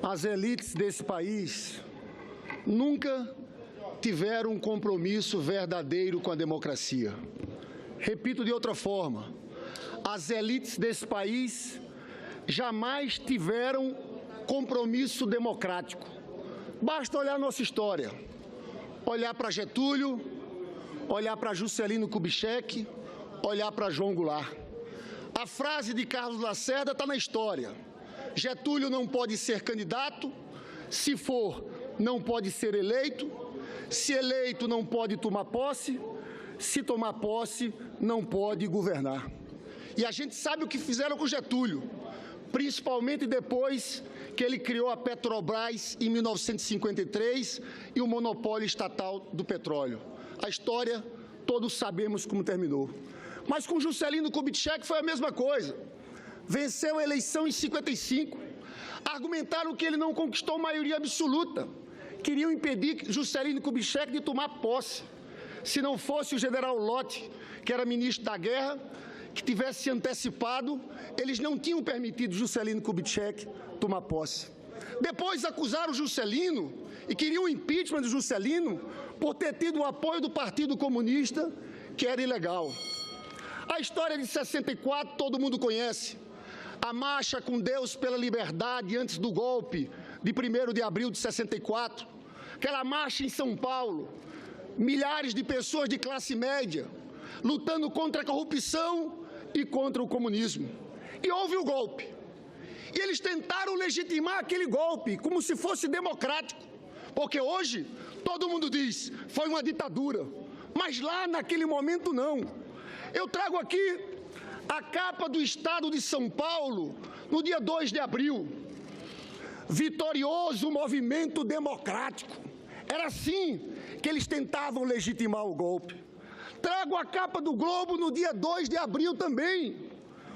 As elites desse país nunca tiveram um compromisso verdadeiro com a democracia. Repito de outra forma, as elites desse país jamais tiveram compromisso democrático. Basta olhar nossa história, olhar para Getúlio, olhar para Juscelino Kubitschek, olhar para João Goulart. A frase de Carlos Lacerda está na história. Getúlio não pode ser candidato, se for, não pode ser eleito, se eleito, não pode tomar posse, se tomar posse, não pode governar. E a gente sabe o que fizeram com Getúlio, principalmente depois que ele criou a Petrobras em 1953 e o monopólio estatal do petróleo. A história, todos sabemos como terminou. Mas com Juscelino Kubitschek foi a mesma coisa. Venceu a eleição em 55. Argumentaram que ele não conquistou maioria absoluta. Queriam impedir Juscelino Kubitschek de tomar posse. Se não fosse o general Lott, que era ministro da Guerra, que tivesse antecipado, eles não tinham permitido Juscelino Kubitschek tomar posse. Depois acusaram Juscelino e queriam o impeachment de Juscelino por ter tido o apoio do Partido Comunista, que era ilegal. A história de 64 todo mundo conhece. A marcha com Deus pela liberdade antes do golpe de 1º de abril de 64. Aquela marcha em São Paulo. Milhares de pessoas de classe média lutando contra a corrupção e contra o comunismo. E houve o golpe. E eles tentaram legitimar aquele golpe como se fosse democrático. Porque hoje todo mundo diz, foi uma ditadura. Mas lá naquele momento não. Eu trago aqui a capa do Estado de São Paulo, no dia 2 de abril. Vitorioso movimento democrático. Era assim que eles tentavam legitimar o golpe. Trago a capa do Globo no dia 2 de abril também.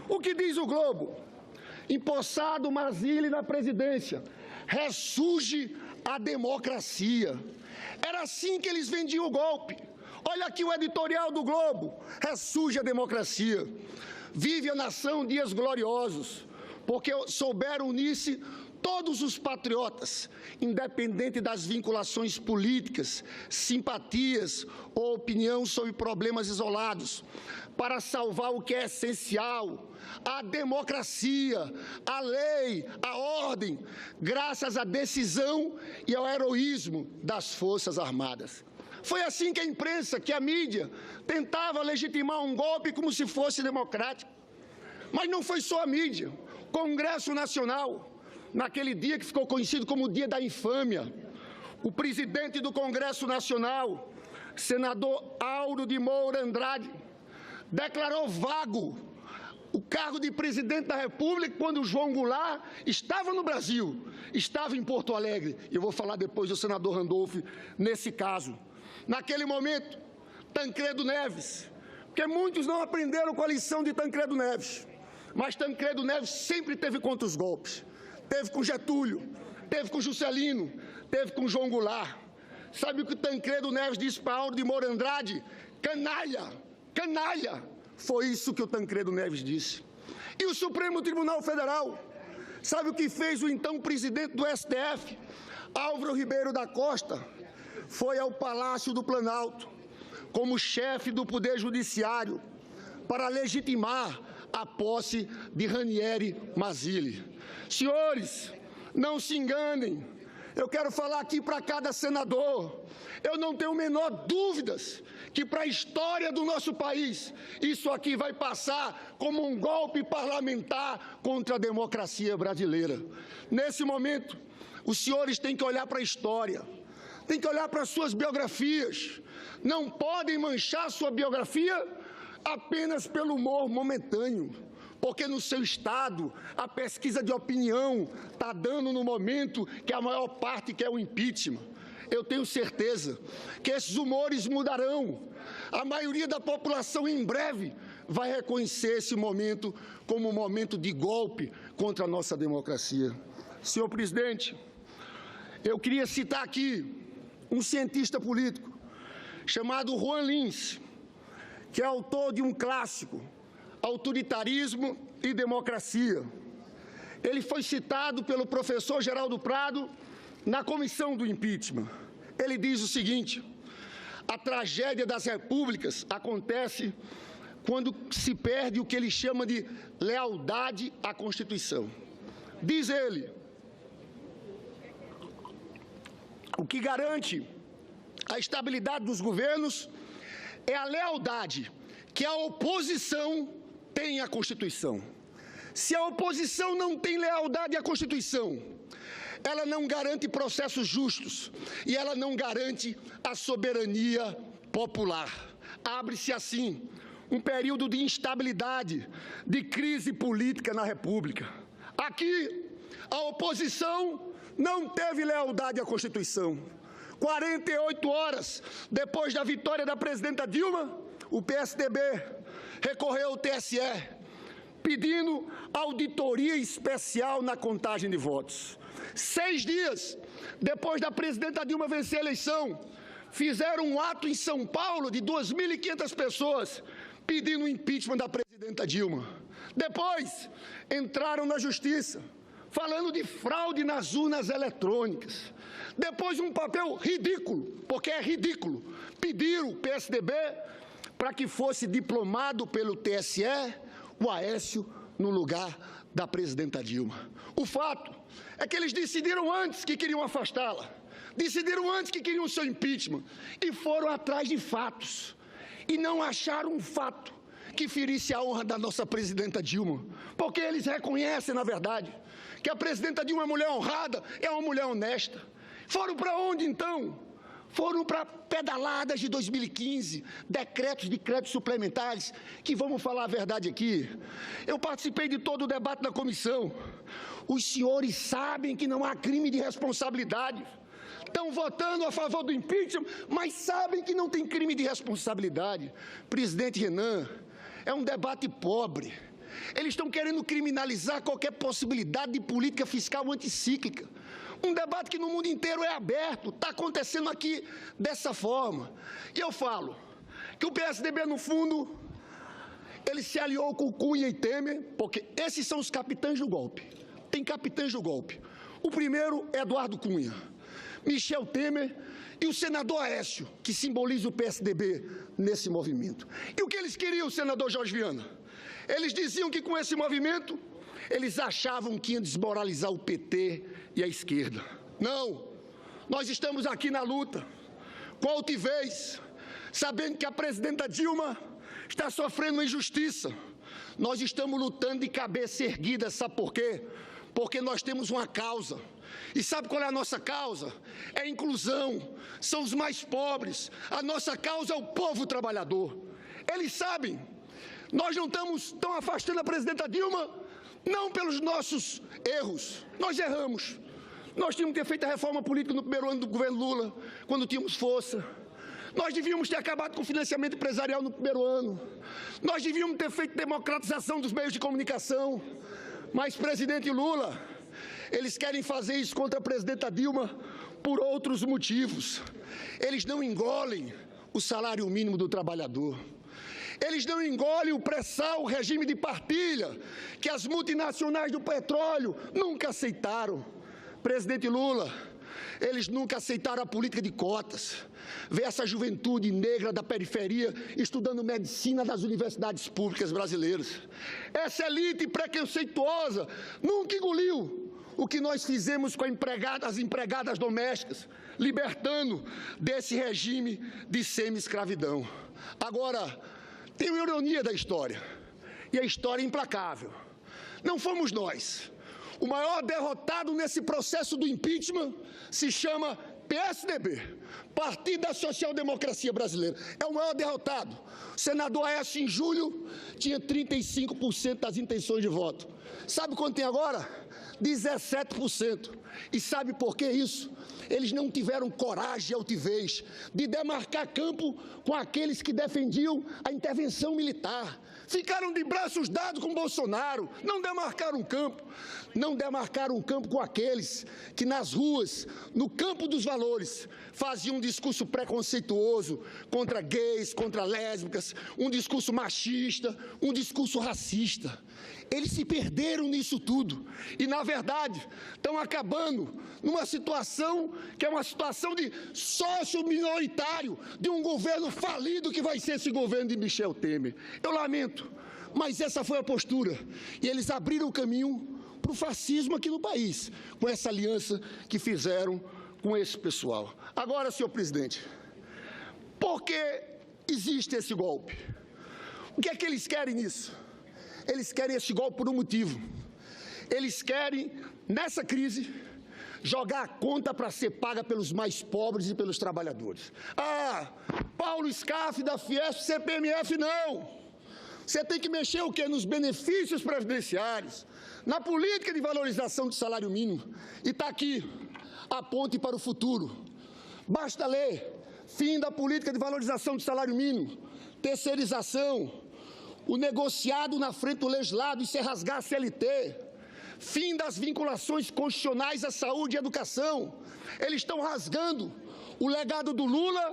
O que diz o Globo? Empossado Mazzilli na presidência. Ressurge a democracia. Era assim que eles vendiam o golpe. Olha aqui o editorial do Globo. Ressurge a democracia. Vive a nação dias gloriosos, porque souberam unir-se todos os patriotas, independente das vinculações políticas, simpatias ou opinião sobre problemas isolados, para salvar o que é essencial, a democracia, a lei, a ordem, graças à decisão e ao heroísmo das Forças Armadas. Foi assim que a imprensa, que a mídia, tentava legitimar um golpe como se fosse democrático. Mas não foi só a mídia. Congresso Nacional, naquele dia que ficou conhecido como o Dia da Infâmia, o presidente do Congresso Nacional, senador Auro de Moura Andrade, declarou vago o cargo de presidente da República quando o João Goulart estava no Brasil, estava em Porto Alegre. Eu vou falar depois do senador Randolph nesse caso. Naquele momento, Tancredo Neves, porque muitos não aprenderam com a lição de Tancredo Neves, mas Tancredo Neves sempre teve contra os golpes. Teve com Getúlio, teve com Juscelino, teve com João Goulart. Sabe o que Tancredo Neves disse para Auro de Moura Andrade? Canalha, canalha. Foi isso que o Tancredo Neves disse. E o Supremo Tribunal Federal, sabe o que fez o então presidente do STF, Álvaro Ribeiro da Costa? Foi ao Palácio do Planalto, como chefe do Poder Judiciário, para legitimar a posse de Ranieri Mazzilli. Senhores, não se enganem. Eu quero falar aqui para cada senador. Eu não tenho a menor dúvidas que para a história do nosso país, isso aqui vai passar como um golpe parlamentar contra a democracia brasileira. Nesse momento, os senhores têm que olhar para a história. Tem que olhar para as suas biografias. Não podem manchar sua biografia apenas pelo humor momentâneo, porque no seu estado a pesquisa de opinião está dando no momento que a maior parte quer o impeachment. Eu tenho certeza que esses humores mudarão. A maioria da população em breve vai reconhecer esse momento como um momento de golpe contra a nossa democracia. Senhor presidente, eu queria citar aqui um cientista político chamado Juan Lins, que é autor de um clássico, Autoritarismo e Democracia. ele foi citado pelo professor Geraldo Prado na comissão do impeachment. Ele diz o seguinte: a tragédia das repúblicas acontece quando se perde o que ele chama de lealdade à Constituição. Diz ele, o que garante a estabilidade dos governos é a lealdade que a oposição tem à Constituição. Se a oposição não tem lealdade à Constituição, ela não garante processos justos e ela não garante a soberania popular. Abre-se assim um período de instabilidade, de crise política na República. Aqui, a oposição não teve lealdade à Constituição. 48 horas depois da vitória da presidenta Dilma, o PSDB recorreu ao TSE, pedindo auditoria especial na contagem de votos. 6 dias depois da presidenta Dilma vencer a eleição, fizeram um ato em São Paulo de 2.500 pessoas pedindo o impeachment da presidenta Dilma. Depois, entraram na Justiça, falando de fraude nas urnas eletrônicas. Depois, um papel ridículo, porque é ridículo, pediram o PSDB para que fosse diplomado pelo TSE o Aécio no lugar da presidenta Dilma. O fato é que eles decidiram antes que queriam afastá-la, decidiram antes que queriam o seu impeachment e foram atrás de fatos e não acharam um fato que ferisse a honra da nossa presidenta Dilma, porque eles reconhecem, na verdade, que a presidenta Dilma é uma mulher honrada, é uma mulher honesta. Foram para onde, então? Foram para pedaladas de 2015, decretos de créditos suplementares, que vamos falar a verdade aqui. Eu participei de todo o debate da comissão. Os senhores sabem que não há crime de responsabilidade. Estão votando a favor do impeachment, mas sabem que não tem crime de responsabilidade. Presidente Renan, é um debate pobre. Eles estão querendo criminalizar qualquer possibilidade de política fiscal anticíclica. Um debate que no mundo inteiro é aberto, está acontecendo aqui dessa forma. E eu falo que o PSDB, no fundo, ele se aliou com Cunha e Temer, porque esses são os capitães do golpe. Tem capitães do golpe. O primeiro é Eduardo Cunha, Michel Temer e o senador Aécio, que simboliza o PSDB nesse movimento. E o que eles queriam, senador Jorge Viana? Eles diziam que com esse movimento, eles achavam que ia desmoralizar o PT e a esquerda. Não, nós estamos aqui na luta, com altivez, sabendo que a presidenta Dilma está sofrendo uma injustiça. Nós estamos lutando de cabeça erguida, sabe por quê? Porque nós temos uma causa. E sabe qual é a nossa causa? É a inclusão, são os mais pobres. A nossa causa é o povo trabalhador. Eles sabem, nós não estamos tão afastando a presidenta Dilma, não pelos nossos erros. Nós erramos. Nós tínhamos que ter feito a reforma política no primeiro ano do governo Lula, quando tínhamos força. Nós devíamos ter acabado com o financiamento empresarial no primeiro ano. Nós devíamos ter feito democratização dos meios de comunicação. Mas, presidente Lula, eles querem fazer isso contra a presidenta Dilma por outros motivos. Eles não engolem o salário mínimo do trabalhador. Eles não engolem o pré-sal, o regime de partilha, que as multinacionais do petróleo nunca aceitaram. Presidente Lula, eles nunca aceitaram a política de cotas. Vê essa juventude negra da periferia estudando medicina nas universidades públicas brasileiras. Essa elite preconceituosa nunca engoliu o que nós fizemos com as empregadas domésticas, libertando desse regime de semi-escravidão. Agora, tem uma ironia da história, e a história é implacável. Não fomos nós. O maior derrotado nesse processo do impeachment se chama PSDB, Partido da Social Democracia Brasileira. É o maior derrotado. O senador Aécio, em julho, tinha 35% das intenções de voto. Sabe quanto tem agora? 17%. E sabe por que isso? Eles não tiveram coragem e altivez de demarcar campo com aqueles que defendiam a intervenção militar. Ficaram de braços dados com Bolsonaro, não demarcaram campo. Não demarcaram campo com aqueles que nas ruas, no campo dos valores, faziam um discurso preconceituoso contra gays, contra lésbicas, um discurso machista, um discurso racista. Eles se perderam nisso tudo e, na verdade, estão acabando numa situação que é uma situação de sócio minoritário de um governo falido que vai ser esse governo de Michel Temer. Eu lamento, mas essa foi a postura. E eles abriram o caminho para o fascismo aqui no país, com essa aliança que fizeram com esse pessoal. Agora, senhor presidente, por que existe esse golpe? O que é que eles querem nisso? Eles querem esse golpe por um motivo. Eles querem, nessa crise, jogar a conta para ser paga pelos mais pobres e pelos trabalhadores. Ah, Paulo Scaff da Fiesp, CPMF, não. Você tem que mexer o quê? Nos benefícios previdenciários, na política de valorização do salário mínimo. E está aqui a ponte para o futuro. Basta ler: fim da política de valorização do salário mínimo, terceirização, o negociado na frente do legislado, isso é rasgar a CLT, fim das vinculações constitucionais à saúde e educação. Eles estão rasgando o legado do Lula,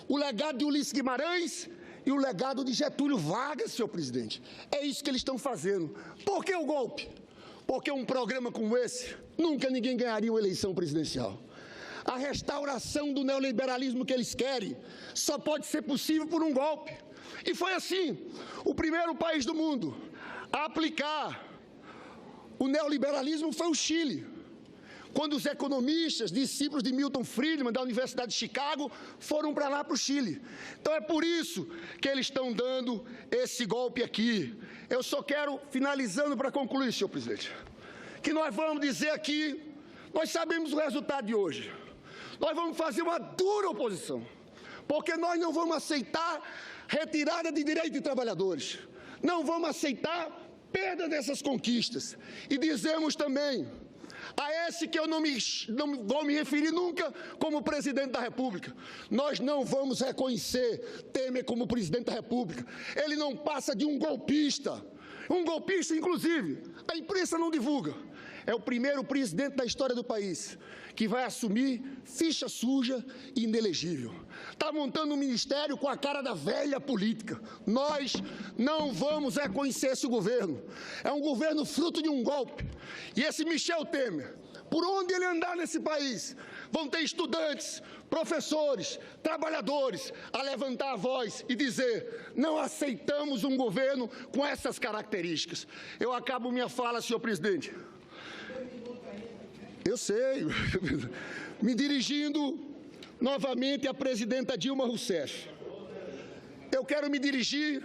o legado de Ulisses Guimarães e o legado de Getúlio Vargas, senhor presidente. É isso que eles estão fazendo. Por que o golpe? Porque um programa como esse, nunca ninguém ganharia uma eleição presidencial. A restauração do neoliberalismo que eles querem só pode ser possível por um golpe. E foi assim, o primeiro país do mundo a aplicar o neoliberalismo foi o Chile, quando os economistas, discípulos de Milton Friedman, da Universidade de Chicago, foram para lá, para o Chile. Então é por isso que eles estão dando esse golpe aqui. Eu só quero, finalizando para concluir, senhor presidente, que nós vamos dizer aqui, nós sabemos o resultado de hoje. Nós vamos fazer uma dura oposição, porque nós não vamos aceitar retirada de direitos de trabalhadores, não vamos aceitar perda dessas conquistas. E dizemos também a esse que eu não vou me referir nunca como presidente da República: nós não vamos reconhecer Temer como presidente da República. Ele não passa de um golpista, inclusive, a imprensa não divulga. É o primeiro presidente da história do país que vai assumir ficha suja e inelegível. Está montando um ministério com a cara da velha política. Nós não vamos reconhecer esse governo. É um governo fruto de um golpe. E esse Michel Temer, por onde ele andar nesse país, vão ter estudantes, professores, trabalhadores a levantar a voz e dizer: não aceitamos um governo com essas características. Eu acabo minha fala, senhor presidente. Eu sei, me dirigindo novamente à presidenta Dilma Rousseff. Eu quero me dirigir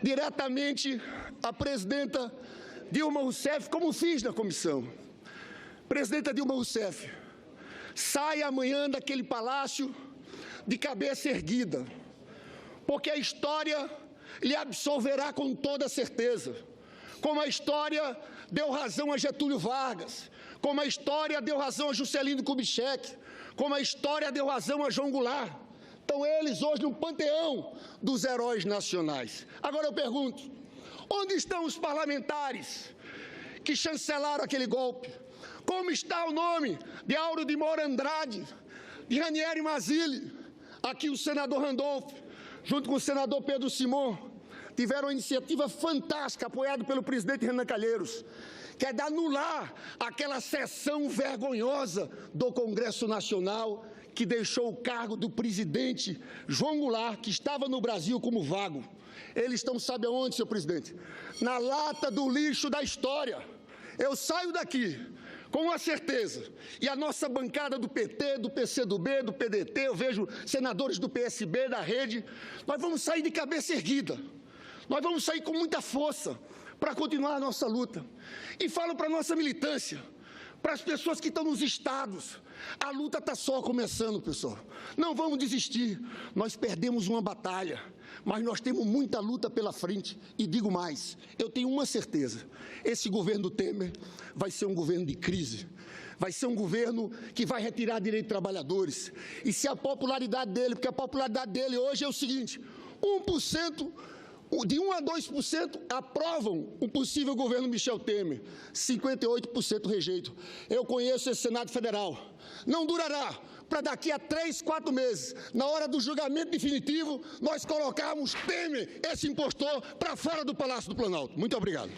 diretamente à presidenta Dilma Rousseff, como fiz na comissão. Presidenta Dilma Rousseff, saia amanhã daquele palácio de cabeça erguida, porque a história lhe absolverá com toda certeza. Como a história deu razão a Getúlio Vargas, como a história deu razão a Juscelino Kubitschek, como a história deu razão a João Goulart. Estão eles hoje no panteão dos heróis nacionais. Agora eu pergunto: onde estão os parlamentares que chancelaram aquele golpe? Como está o nome de Auro de Moura Andrade, de Ranieri Mazzilli? Aqui o senador Randolph, junto com o senador Pedro Simon, tiveram uma iniciativa fantástica, apoiada pelo presidente Renan Calheiros, que é de anular aquela sessão vergonhosa do Congresso Nacional que deixou o cargo do presidente João Goulart, que estava no Brasil como vago. Eles estão, sabe aonde, senhor presidente? Na lata do lixo da história. Eu saio daqui com uma certeza, e a nossa bancada do PT, do PCdoB, do PDT, eu vejo senadores do PSB, da Rede, nós vamos sair de cabeça erguida. Nós vamos sair com muita força para continuar a nossa luta. E falo para a nossa militância, para as pessoas que estão nos estados: a luta está só começando, pessoal. Não vamos desistir. Nós perdemos uma batalha, mas nós temos muita luta pela frente. E digo mais, eu tenho uma certeza: esse governo do Temer vai ser um governo de crise. Vai ser um governo que vai retirar direitos de trabalhadores. E se a popularidade dele, porque a popularidade dele hoje é o seguinte: 1%, de 1 a 2% aprovam o possível governo Michel Temer, 58% rejeitam. Eu conheço esse Senado Federal. Não durará, para daqui a 3, 4 meses, na hora do julgamento definitivo, nós colocarmos Temer, esse impostor, para fora do Palácio do Planalto. Muito obrigado.